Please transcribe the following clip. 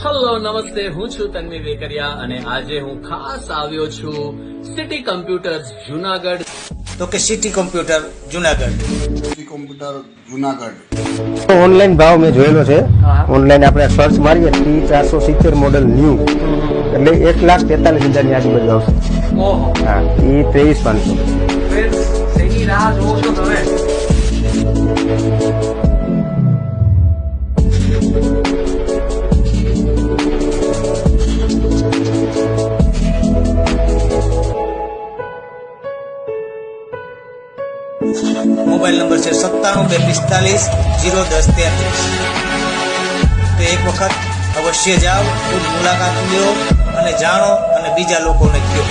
Hello નમસ્તે, હું છું તન્વી વેકરિયા અને આજે હું ખાસ આવ્યો છું સિટી કમ્પ્યુટર્સ જુનાગઢ. તો કે city computer Junagadh. City computer Junagadh. Online ભાવ મેં જોયેલો છે. ઓનલાઈન આપણે સર્ચ મારીએ T470 મોડેલ ન્યૂ એટલે 1,43,000 ની આજુબાજુ આવશે. ઓહો, હા, એ 23,500. ફ્રેન્ડ્સ, શેની રાહ જોવો છો તમે? મોબાઈલ નંબર છે 97 245 010 33. તો એક વખત અવશ્ય જાઓ, ખુદ મુલાકાત લ્યો અને જાણો અને બીજા લોકોને કહો.